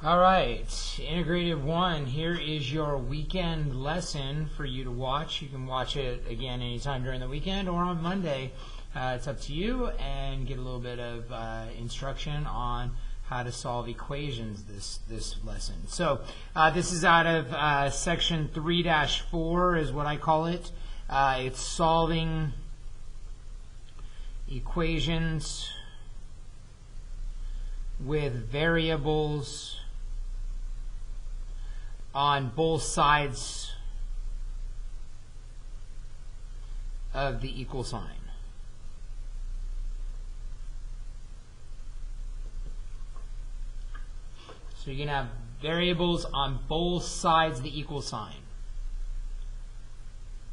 All right, Integrative 1, here is your weekend lesson for you to watch. You can watch it again anytime during the weekend or on Monday. It's up to you, and get a little bit of instruction on how to solve equations this lesson. So this is out of section 3-4 is what I call it. It's solving equations with variables on both sides of the equal sign. So you're going to have variables on both sides of the equal sign.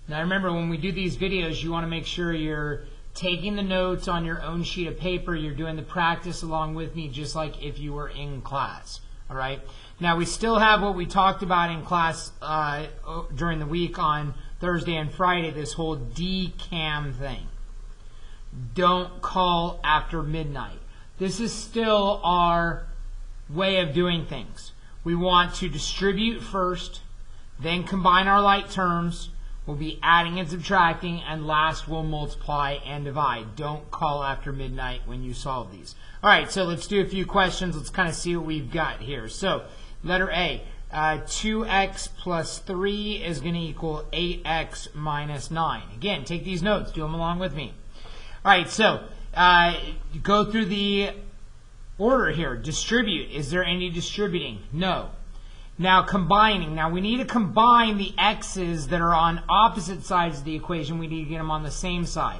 Now remember, when we do these videos, you want to make sure you're taking the notes on your own sheet of paper. You're doing the practice along with me, just like if you were in class. All right. Now we still have what we talked about in class during the week on Thursday and Friday, this whole DCAM thing. Don't call after midnight. This is still our way of doing things. We want to distribute first, then combine our like terms. We'll be adding and subtracting, and last we'll multiply and divide. Don't call after midnight when you solve these. All right, so let's do a few questions. Let's kind of see what we've got here. So, letter A, 2x plus 3 is going to equal 8x minus 9. Again, take these notes. Do them along with me. All right, so go through the order here. Distribute. Is there any distributing? No. Now combining. Now we need to combine the x's that are on opposite sides of the equation. We need to get them on the same side.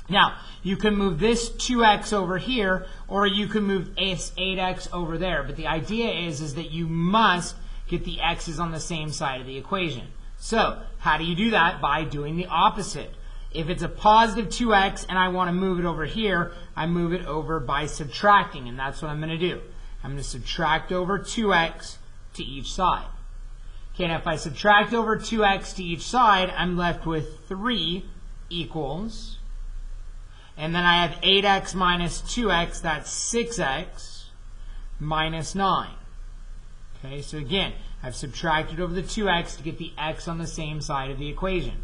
Now you can move this 2x over here, or you can move 8x over there. But the idea is that you must get the x's on the same side of the equation. So how do you do that? By doing the opposite. If it's a positive 2x and I want to move it over here, I move it over by subtracting, and that's what I'm going to do. I'm going to subtract over 2x to each side. Okay, now if I subtract over 2x to each side, I'm left with 3 equals, and then I have 8x minus 2x, that's 6x minus 9. Okay, so again, I've subtracted over the 2x to get the x on the same side of the equation.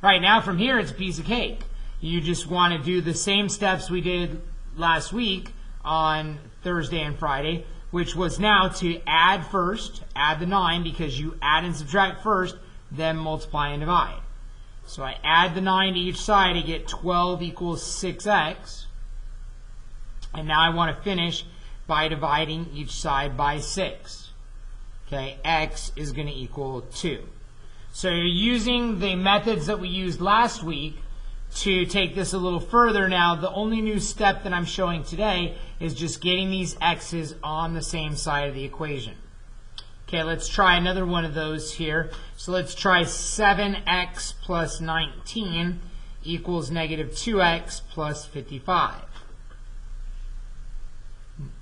All right, now from here it's a piece of cake. You just want to do the same steps we did last week on Thursday and Friday, which was now to add first, add the 9, because you add and subtract first, then multiply and divide. So I add the 9 to each side to get 12 equals 6x. And now I want to finish by dividing each side by 6. Okay, x is going to equal 2. So you're using the methods that we used last week to take this a little further. Now, the only new step that I'm showing today is just getting these x's on the same side of the equation. Okay, let's try another one of those here. So let's try 7x plus 19 equals negative 2x plus 55.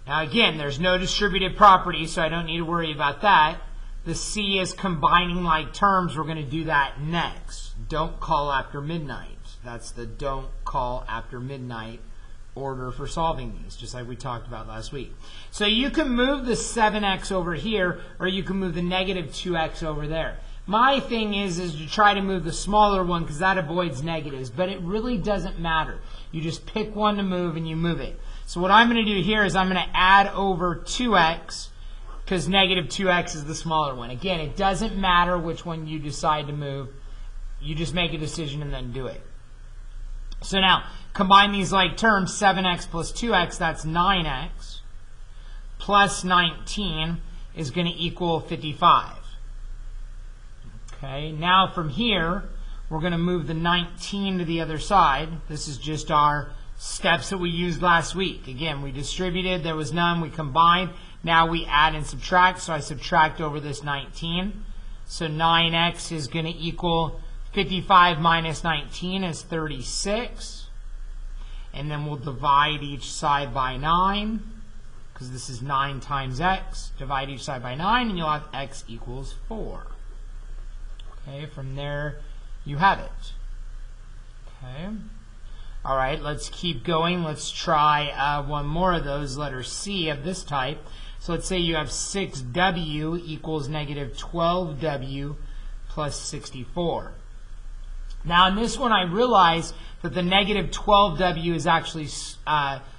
Now again, there's no distributive property, so I don't need to worry about that. The C is combining like terms. We're going to do that next. Don't call after midnight. That's the don't call after midnight order for solving these, just like we talked about last week. So you can move the 7x over here, or you can move the negative 2x over there. My thing is to try to move the smaller one, because that avoids negatives, but it really doesn't matter. You just pick one to move and you move it. So what I'm going to do here is I'm going to add over 2x, because negative 2x is the smaller one. Again, it doesn't matter which one you decide to move. You just make a decision and then do it. So now, combine these like terms, 7x plus 2x, that's 9x, plus 19 is going to equal 55. Okay, now from here, we're going to move the 19 to the other side. This is just our steps that we used last week. Again, we distributed, there was none, we combined. Now we add and subtract, so I subtract over this 19. So 9x is going to equal 55 minus 19 is 36. And then we'll divide each side by 9, because this is 9 times x. Divide each side by 9, and you'll have x equals 4. Okay, from there you have it. Okay. All right, let's keep going. Let's try one more of those, letter C of this type. So let's say you have 6w equals negative 12w plus 64. Now in this one I realize that the negative 12w is actually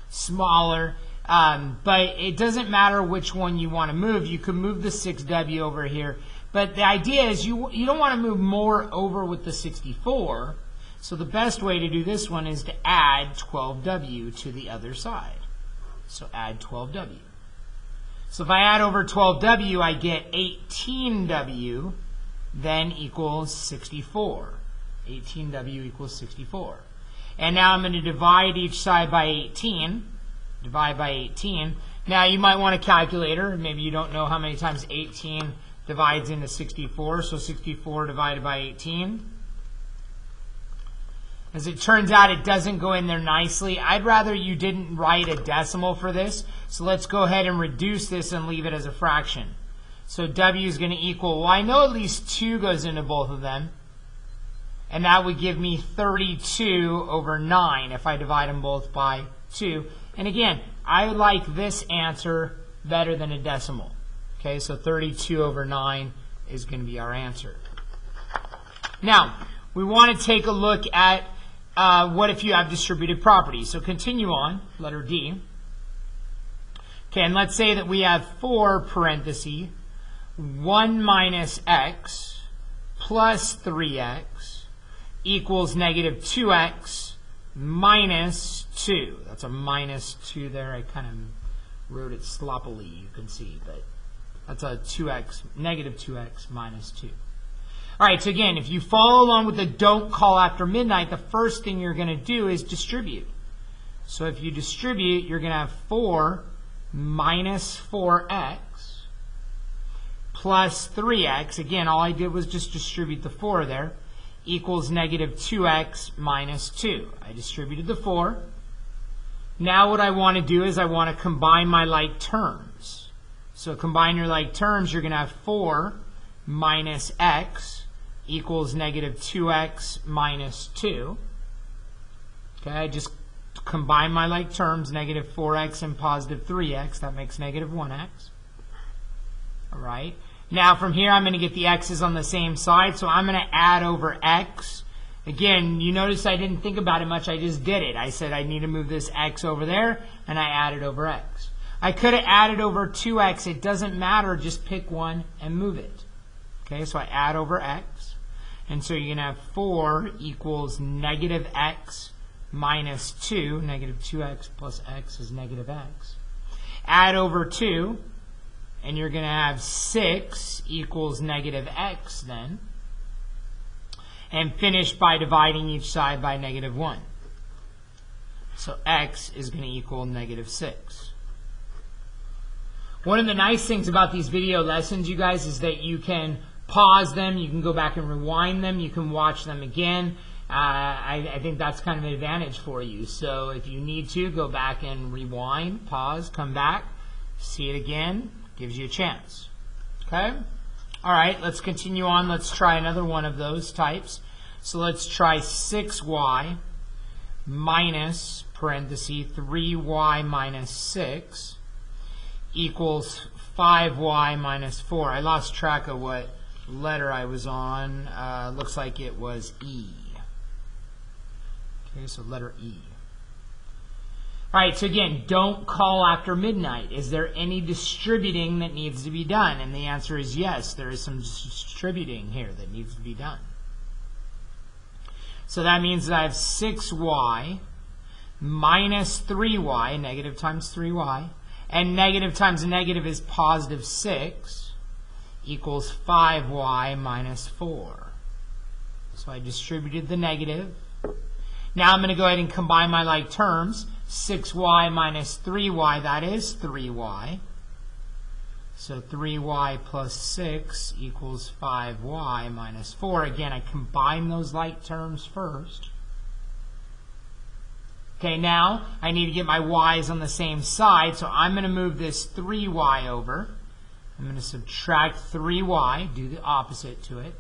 smaller, but it doesn't matter which one you want to move. You could move the 6w over here, but the idea is you don't want to move more over with the 64. So the best way to do this one is to add 12w to the other side. So add 12w. So if I add over 12w, I get 18w then equals 64. 18w equals 64. And now I'm going to divide each side by 18. Divide by 18. Now you might want a calculator. Maybe you don't know how many times 18 divides into 64. So 64 divided by 18. As it turns out, it doesn't go in there nicely. I'd rather you didn't write a decimal for this. So let's go ahead and reduce this and leave it as a fraction. So w is going to equal, well, I know at least 2 goes into both of them. And that would give me 32 over 9 if I divide them both by 2. And again, I like this answer better than a decimal. Okay, so 32 over 9 is going to be our answer. Now, we want to take a look at what if you have distributed properties. So continue on, letter D. Okay, and let's say that we have 4 parentheses 1 minus x plus 3x equals negative 2x minus 2. That's a minus 2 there. I kind of wrote it sloppily, you can see, but that's a 2x, negative 2x minus 2. All right, so again, if you follow along with the don't call after midnight, the first thing you're going to do is distribute. So if you distribute, you're going to have 4 minus 4x plus 3x. Again, all I did was just distribute the 4 there, equals negative 2x minus 2. I distributed the 4. Now what I want to do is I want to combine my like terms. So combine your like terms, you're going to have 4 minus x equals negative 2x minus 2. Okay, I just combine my like terms, negative 4x and positive 3x. That makes negative 1x. All right. Now from here I'm going to get the x's on the same side, so I'm going to add over x. Again, you notice I didn't think about it much, I just did it. I said I need to move this x over there, and I added over x. I could have added over 2x, it doesn't matter, just pick one and move it. Okay, so I add over x, and so you're going to have 4 equals negative x minus 2. Negative 2x plus x is negative x. Add over 2, and you're going to have 6 equals negative x then. And finish by dividing each side by negative 1. So x is going to equal negative 6. One of the nice things about these video lessons, you guys, is that you can pause them, you can go back and rewind them, you can watch them again. I think that's kind of an advantage for you. So if you need to, go back and rewind, pause, come back, see it again, gives you a chance. Okay? All right, let's continue on. Let's try another one of those types. So let's try 6y minus, parenthesis, 3y minus 6 equals 5y minus 4. I lost track of what letter I was on. Looks like it was E. Okay, so letter E. All right, so again, don't call after midnight. Is there any distributing that needs to be done? And the answer is yes, there is some distributing here that needs to be done. So that means that I have 6y minus 3y, negative times 3y, and negative times a negative is positive 6, equals 5y minus 4. So I distributed the negative. Now I'm going to go ahead and combine my like terms. 6y minus 3y, that is 3y. So 3y plus 6 equals 5y minus 4. Again, I combine those like terms first. Okay, now I need to get my y's on the same side, so I'm going to move this 3y over. I'm going to subtract 3y, do the opposite to it.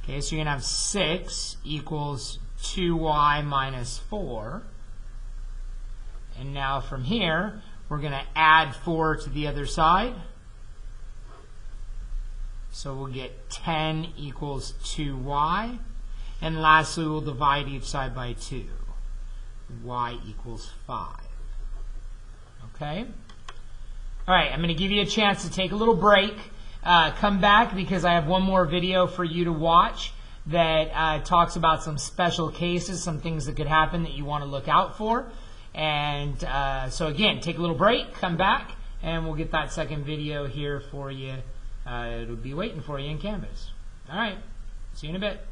Okay, so you're going to have 6 equals 2y minus 4. And now from here, we're going to add 4 to the other side. So we'll get 10 equals 2y. And lastly, we'll divide each side by 2. Y equals 5. Okay? All right, I'm going to give you a chance to take a little break. Come back because I have one more video for you to watch that talks about some special cases, some things that could happen that you want to look out for. And so again, take a little break, come back, and we'll get that second video here for you. It'll be waiting for you in Canvas. All right, see you in a bit.